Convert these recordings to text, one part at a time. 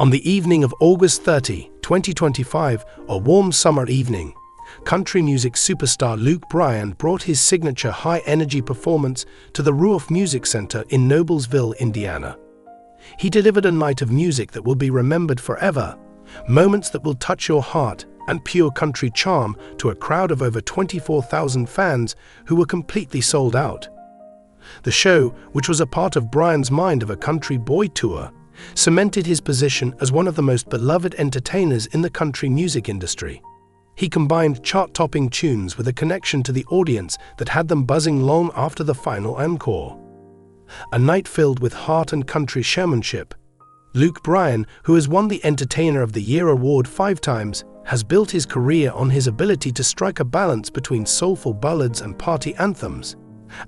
On the evening of August 30, 2025, a warm summer evening, country music superstar Luke Bryan brought his signature high-energy performance to the Ruoff Music Center in Noblesville, Indiana. He delivered a night of music that will be remembered forever, moments that will touch your heart, and pure country charm to a crowd of over 24,000 fans who were completely sold out. The show, which was a part of Bryan's Mind of a Country Boy tour, cemented his position as one of the most beloved entertainers in the country music industry. He combined chart-topping tunes with a connection to the audience that had them buzzing long after the final encore. A night filled with heart and country showmanship. Luke Bryan, who has won the Entertainer of the Year award 5 times, has built his career on his ability to strike a balance between soulful ballads and party anthems,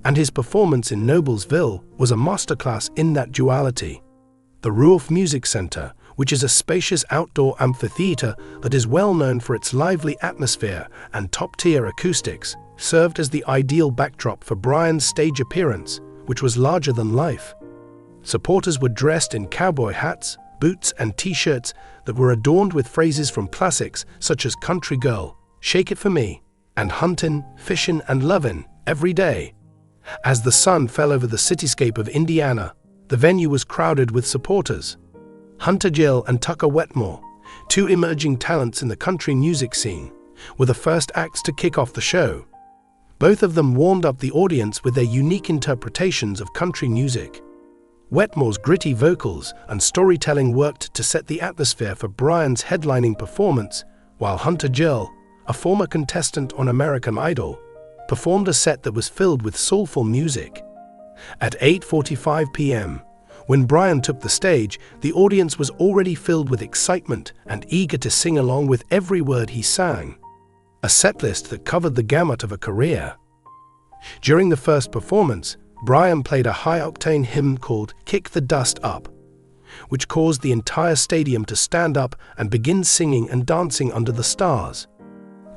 and his performance in Noblesville was a masterclass in that duality. The Ruoff Music Center, which is a spacious outdoor amphitheater that is well known for its lively atmosphere and top-tier acoustics, served as the ideal backdrop for Bryan's stage appearance, which was larger than life. Supporters were dressed in cowboy hats, boots, and t-shirts that were adorned with phrases from classics such as "Country Girl," "Shake It For Me," and "Huntin', Fishin', and Lovin' Every Day." As the sun fell over the cityscape of Indiana, the venue was crowded with supporters. Hunter Jill and Tucker Wetmore, 2 emerging talents in the country music scene, were the first acts to kick off the show. Both of them warmed up the audience with their unique interpretations of country music. Wetmore's gritty vocals and storytelling worked to set the atmosphere for Bryan's headlining performance, while Hunter Jill, a former contestant on American Idol, performed a set that was filled with soulful music. At 8:45 p.m., when Bryan took the stage, the audience was already filled with excitement and eager to sing along with every word he sang. A setlist that covered the gamut of a career. During the first performance, Bryan played a high-octane hymn called "Kick the Dust Up," which caused the entire stadium to stand up and begin singing and dancing under the stars.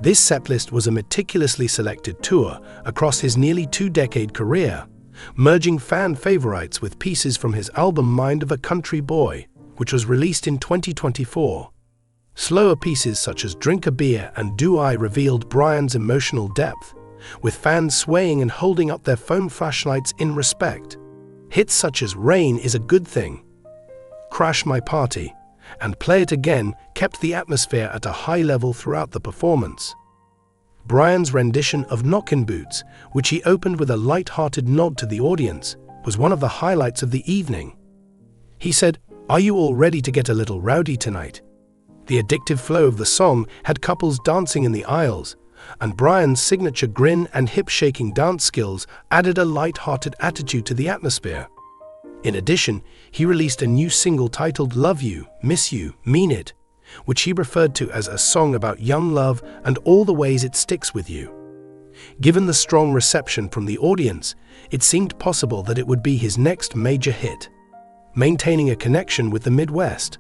This setlist was a meticulously selected tour across his nearly 2-decade career, merging fan favorites with pieces from his album Mind of a Country Boy, which was released in 2024. Slower pieces such as Drink a Beer and Do I revealed Bryan's emotional depth, with fans swaying and holding up their phone flashlights in respect. Hits such as Rain Is a Good Thing, Crash My Party, and Play It Again kept the atmosphere at a high level throughout the performance. Bryan's rendition of Knockin' Boots, which he opened with a light-hearted nod to the audience, was one of the highlights of the evening. He said, "Are you all ready to get a little rowdy tonight?" The addictive flow of the song had couples dancing in the aisles, and Bryan's signature grin and hip-shaking dance skills added a light-hearted attitude to the atmosphere. In addition, he released a new single titled Love You, Miss You, Mean It, which he referred to as a song about young love and all the ways it sticks with you. Given the strong reception from the audience, it seemed possible that it would be his next major hit. Maintaining a connection with the Midwest.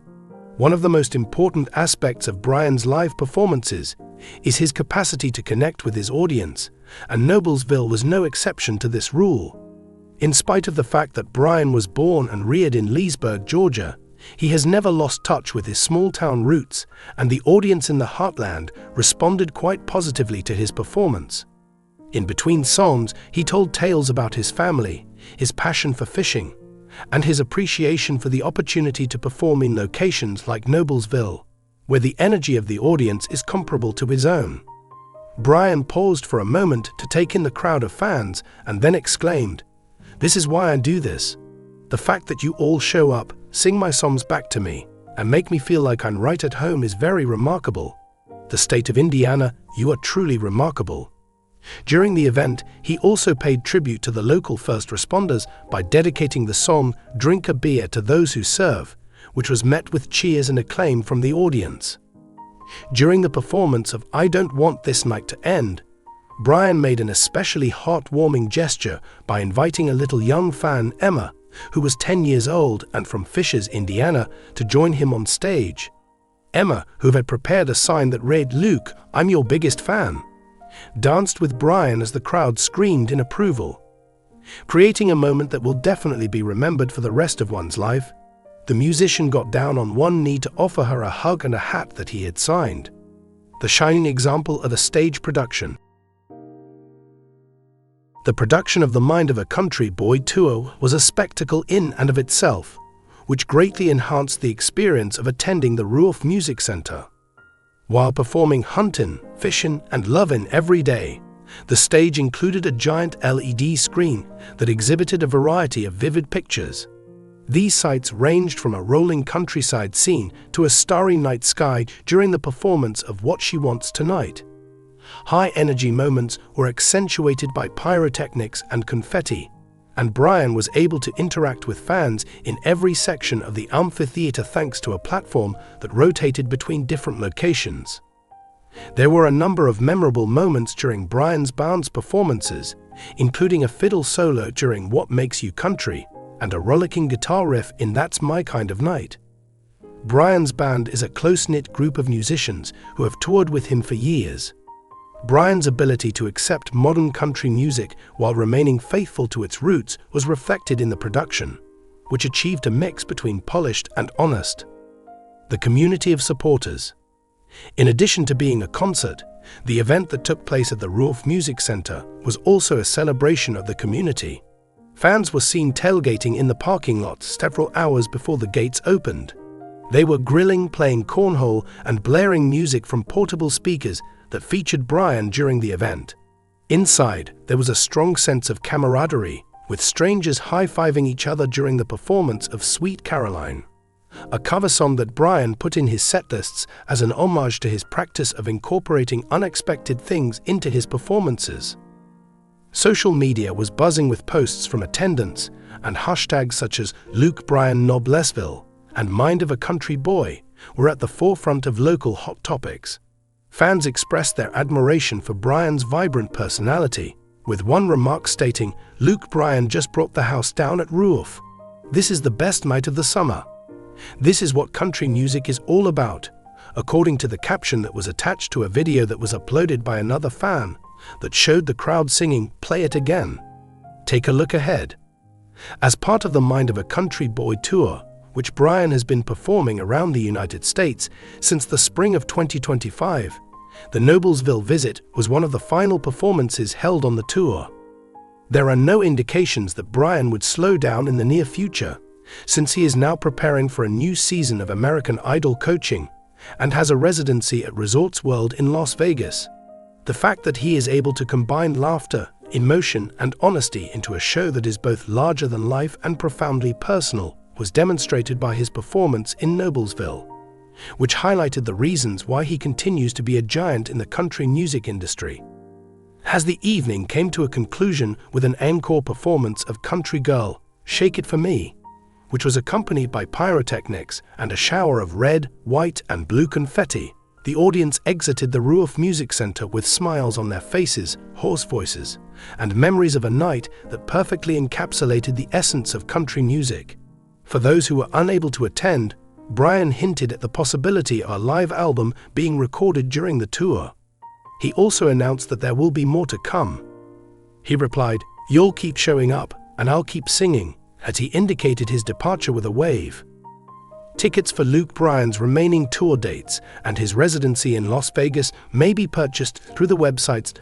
One of the most important aspects of Bryan's live performances is his capacity to connect with his audience, and Noblesville was no exception to this rule. In spite of the fact that Bryan was born and reared in Leesburg, Georgia, he has never lost touch with his small-town roots, and the audience in the heartland responded quite positively to his performance. In between songs, he told tales about his family, his passion for fishing, and his appreciation for the opportunity to perform in locations like Noblesville, where the energy of the audience is comparable to his own. Bryan paused for a moment to take in the crowd of fans and then exclaimed, "This is why I do this. The fact that you all show up, sing my songs back to me, and make me feel like I'm right at home is very remarkable. The state of Indiana, you are truly remarkable." During the event, he also paid tribute to the local first responders by dedicating the song Drink a Beer to Those Who Serve, which was met with cheers and acclaim from the audience. During the performance of I Don't Want This Night to End, Bryan made an especially heartwarming gesture by inviting a little young fan, Emma, who was 10 years old and from Fishers, Indiana, to join him on stage. Emma, who had prepared a sign that read, "Luke, I'm your biggest fan," danced with Bryan as the crowd screamed in approval, creating a moment that will definitely be remembered for the rest of one's life. the musician got down on one knee to offer her a hug and a hat that he had signed. The shining example of a stage production. The production of the Mind of a Country Boy tour was a spectacle in and of itself, which greatly enhanced the experience of attending the Ruoff Music Center. While performing huntin', fishin', and lovin' every day, the stage included a giant LED screen that exhibited a variety of vivid pictures. These sights ranged from a rolling countryside scene to a starry night sky during the performance of What She Wants Tonight. High-energy moments were accentuated by pyrotechnics and confetti, and Bryan was able to interact with fans in every section of the amphitheater thanks to a platform that rotated between different locations. There were a number of memorable moments during Bryan's band's performances, including a fiddle solo during What Makes You Country and a rollicking guitar riff in That's My Kind of Night. Bryan's band is a close-knit group of musicians who have toured with him for years. Bryan's ability to accept modern country music while remaining faithful to its roots was reflected in the production, which achieved a mix between polished and honest. The community of supporters. In addition to being a concert, the event that took place at the Ruoff Music Center was also a celebration of the community. Fans were seen tailgating in the parking lot several hours before the gates opened. They were grilling, playing cornhole, and blaring music from portable speakers that featured Bryan during the event. Inside, there was a strong sense of camaraderie, with strangers high-fiving each other during the performance of Sweet Caroline, a cover song that Bryan put in his setlists as an homage to his practice of incorporating unexpected things into his performances. Social media was buzzing with posts from attendants, and hashtags such as Luke Bryan Noblesville and Mind of a Country Boy were at the forefront of local hot topics. Fans expressed their admiration for Bryan's vibrant personality, with one remark stating, "Luke Bryan just brought the house down at Ruoff. This is the best night of the summer. This is what country music is all about," according to the caption that was attached to a video that was uploaded by another fan that showed the crowd singing "Play It Again." Take a look ahead. As part of the Mind of a Country Boy tour, which Bryan has been performing around the United States since the spring of 2025, the Noblesville visit was one of the final performances held on the tour. There are no indications that Bryan would slow down in the near future, since he is now preparing for a new season of American Idol coaching and has a residency at Resorts World in Las Vegas. The fact that he is able to combine laughter, emotion, and honesty into a show that is both larger than life and profoundly personal was demonstrated by his performance in Noblesville, which highlighted the reasons why he continues to be a giant in the country music industry. As the evening came to a conclusion with an encore performance of Country Girl, Shake It For Me, which was accompanied by pyrotechnics and a shower of red, white, and blue confetti, the audience exited the Ruoff Music Center with smiles on their faces, hoarse voices, and memories of a night that perfectly encapsulated the essence of country music. For those who were unable to attend, Bryan hinted at the possibility of a live album being recorded during the tour. He also announced that there will be more to come. He replied, "You'll keep showing up, and I'll keep singing," as he indicated his departure with a wave. Tickets for Luke Bryan's remaining tour dates and his residency in Las Vegas may be purchased through the websites